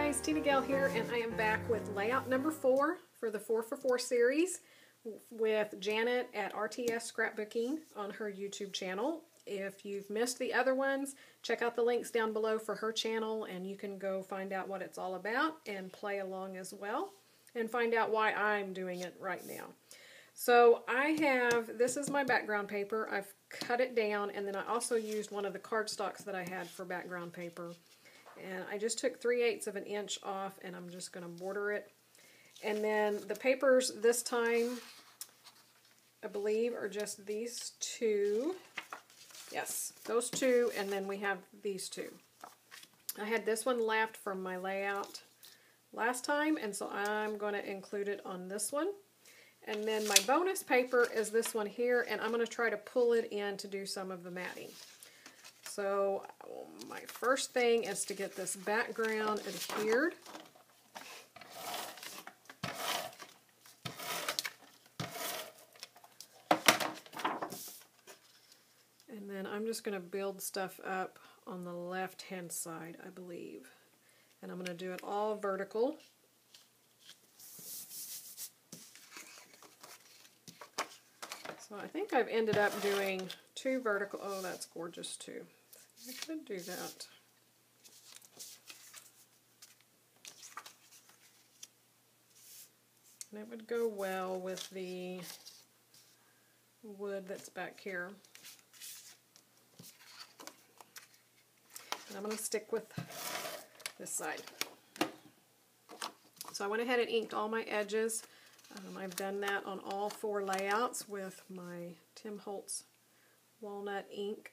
guys, TinaGale here, and I am back with layout number 4 for the 4for4 series with Janet at RTS Scrapbooking on her YouTube channel. If you've missed the other ones, check out the links down below for her channel and you can go find out what it's all about and play along as well and find out why I'm doing it right now. So this is my background paper. I've cut it down, and then I also used one of the cardstocks that I had for background paper. And I just took 3/8 of an inch off, and I'm just going to border it. And then the papers this time, I believe, are just these two. Yes, those two, and then we have these two. I had this one left from my layout last time, and so I'm going to include it on this one. And then my bonus paper is this one here, and I'm going to try to pull it in to do some of the matting. So my first thing is to get this background adhered. And then I'm just going to build stuff up on the left-hand side, I believe. And I'm going to do it all vertical. So I think I've ended up doing 2 vertical. Oh, that's gorgeous too. I could do that. And it would go well with the wood that's back here. And I'm going to stick with this side. So I went ahead and inked all my edges. I've done that on all 4 layouts with my Tim Holtz walnut ink.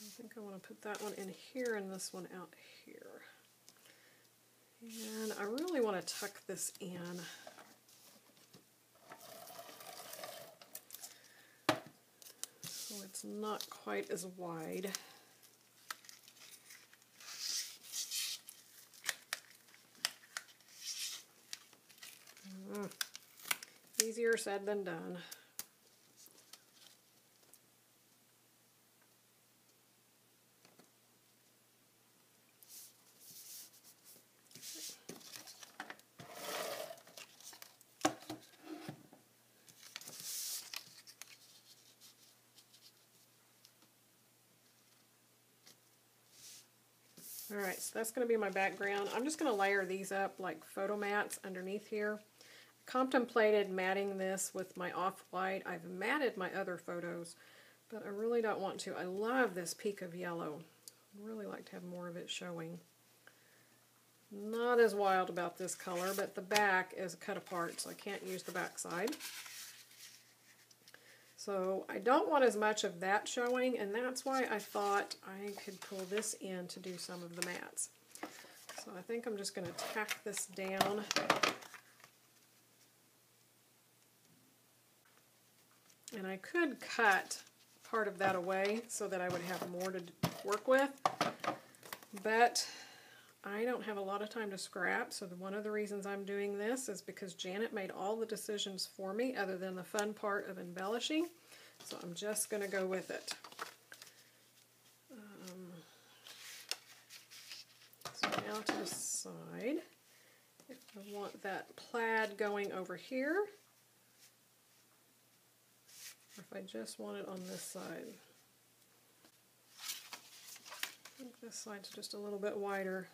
I think I want to put that one in here and this one out here. And I really want to tuck this in. So it's not quite as wide. Easier said than done. Alright, so that's going to be my background. I'm just going to layer these up like photo mats underneath here. Contemplated matting this with my off-white. I've matted my other photos, but I really don't want to. I love this peak of yellow. I'd really like to have more of it showing. Not as wild about this color, but the back is cut apart, so I can't use the back side. So I don't want as much of that showing, and that's why I thought I could pull this in to do some of the mats. So I think I'm just going to tack this down. And I could cut part of that away so that I would have more to work with, but I don't have a lot of time to scrap, so one of the reasons I'm doing this is because Janet made all the decisions for me other than the fun part of embellishing, so I'm just going to go with it. So now to the side, if I want that plaid going over here, or if I just want it on this side. I think this side's just a little bit wider.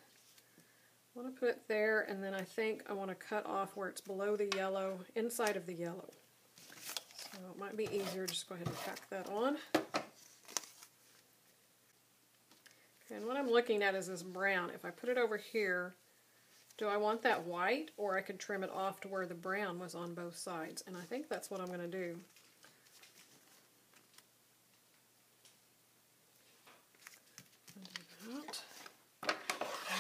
I want to put it there, and then I think I want to cut off where it's below the yellow, inside of the yellow. So it might be easier, just go ahead and tack that on. Okay, and what I'm looking at is this brown. If I put it over here, do I want that white, or I could trim it off to where the brown was on both sides? And I think that's what I'm going to do.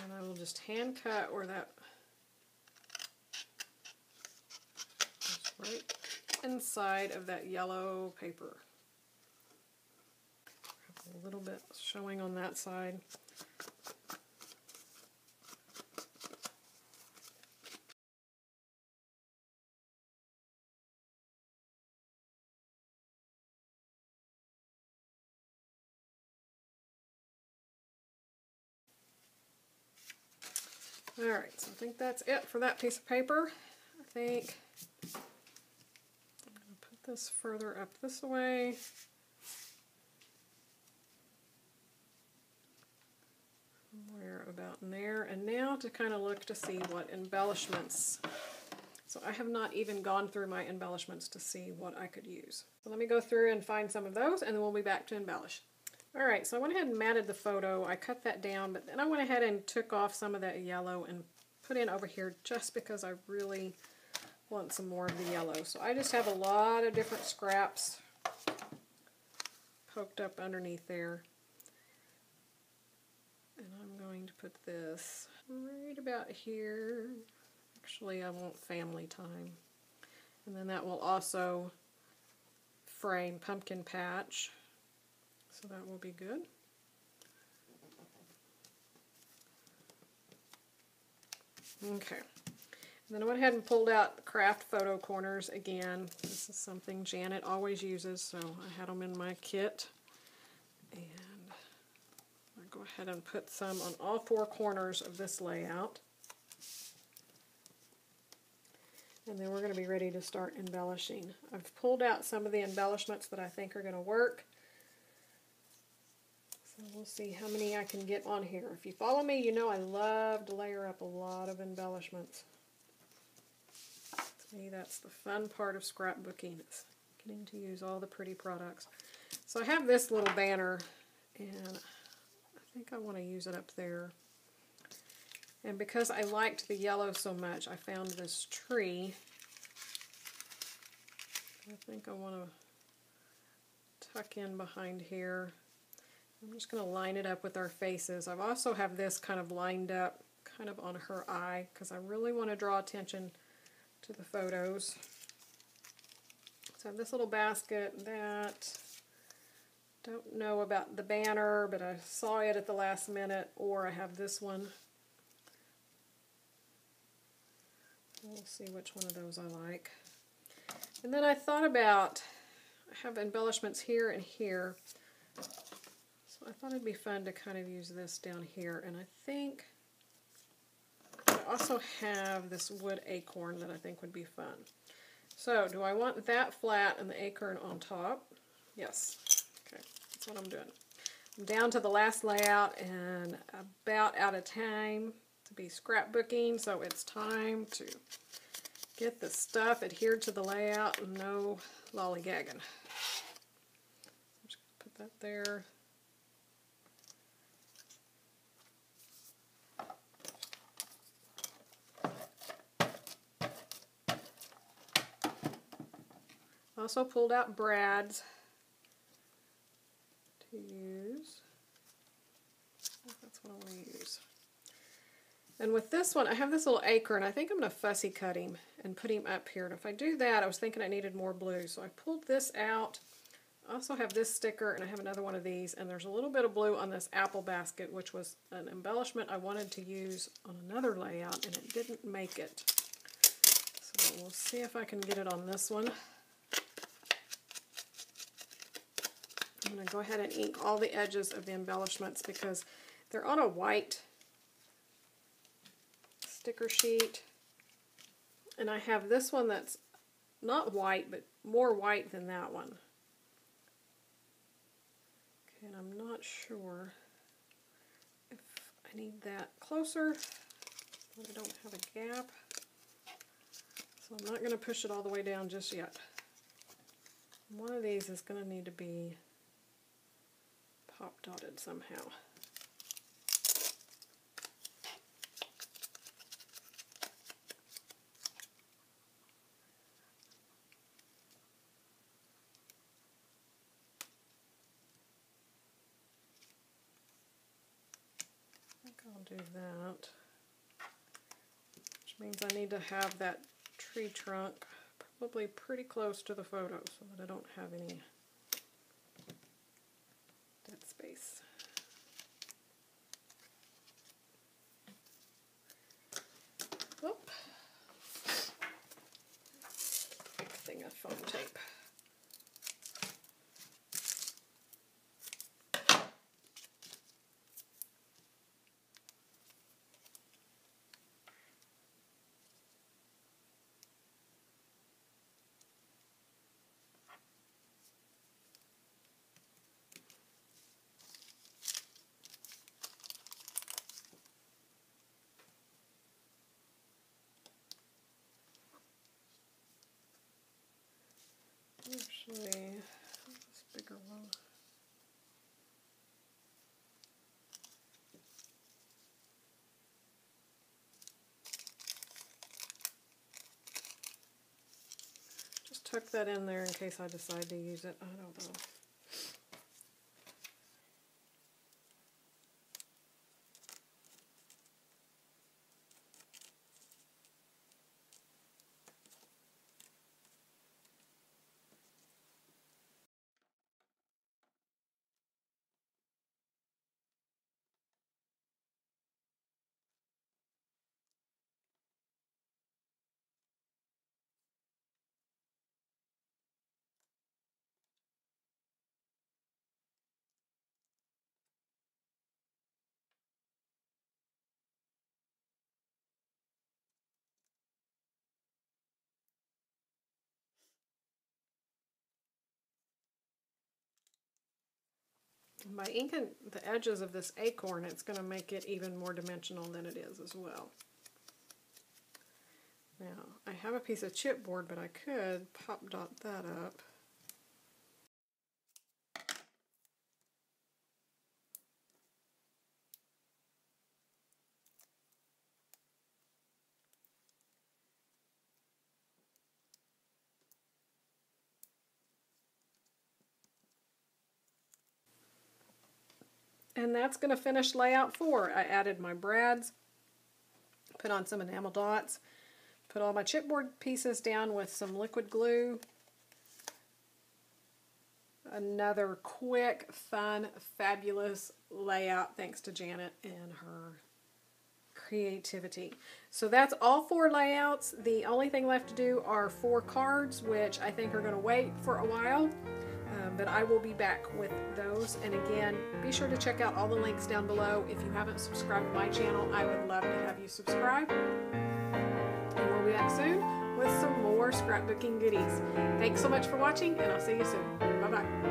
And I will just hand cut where that is right inside of that yellow paper. A little bit showing on that side. Alright, so I think that's it for that piece of paper. I think I'm going to put this further up this way. Somewhere about in there. And now to kind of look to see what embellishments. So I have not even gone through my embellishments to see what I could use. So let me go through and find some of those, and then we'll be back to embellish. Alright, so I went ahead and matted the photo. I cut that down, but then I went ahead and took off some of that yellow and put in over here just because I really want some more of the yellow. So I just have a lot of different scraps poked up underneath there. And I'm going to put this right about here. Actually, I want family time. And then that will also frame Pumpkin Patch. So that will be good. Okay. And then I went ahead and pulled out the craft photo corners again. This is something Janet always uses, so I had them in my kit. And I'll go ahead and put some on all four corners of this layout. And then we're going to be ready to start embellishing. I've pulled out some of the embellishments that I think are going to work. So we'll see how many I can get on here. If you follow me, you know I love to layer up a lot of embellishments. To me, that's the fun part of scrapbooking, is getting to use all the pretty products. So I have this little banner, and I think I want to use it up there. And because I liked the yellow so much, I found this tree. I think I want to tuck in behind here. I'm just going to line it up with our faces. I also have this kind of lined up kind of on her eye because I really want to draw attention to the photos. So I have this little basket that, don't know about the banner, but I saw it at the last minute, or I have this one. We'll see which one of those I like. And then I thought about, I have embellishments here and here. So I thought it'd be fun to kind of use this down here. And I think I also have this wood acorn that I think would be fun. So do I want that flat and the acorn on top? Yes. Okay, that's what I'm doing. I'm down to the last layout and about out of time to be scrapbooking, so it's time to get the stuff adhered to the layout and no lollygagging. I'm just going to put that there. Also pulled out brads to use. That's what I want to use. And with this one, I have this little acorn. I think I'm going to fussy cut him and put him up here. And if I do that, I was thinking I needed more blue. So I pulled this out. I also have this sticker, and I have another one of these. And there's a little bit of blue on this apple basket, which was an embellishment I wanted to use on another layout, and it didn't make it. So we'll see if I can get it on this one. I'm going to go ahead and ink all the edges of the embellishments because they're on a white sticker sheet, and I have this one that's not white but more white than that one. Okay, and I'm not sure if I need that closer, but I don't have a gap, so I'm not going to push it all the way down just yet. One of these is going to need to be pop dotted somehow. I'll do that, which means I need to have that tree trunk probably pretty close to the photo so that I don't have any dead space. Whoop. Big thing of foam tape. tuck that in there in case I decide to use it. I don't know. By inking the edges of this acorn, it's going to make it even more dimensional than it is as well. Now, I have a piece of chipboard, but I could pop dot that up. And that's going to finish layout 4. I added my brads, put on some enamel dots, put all my chipboard pieces down with some liquid glue. Another quick, fun, fabulous layout thanks to Janet and her creativity. So that's all 4 layouts. The only thing left to do are 4 cards, which I think are going to wait for a while. But I will be back with those. And again, be sure to check out all the links down below. If you haven't subscribed to my channel, I would love to have you subscribe. And we'll be back soon with some more scrapbooking goodies. Thanks so much for watching, and I'll see you soon. Bye-bye.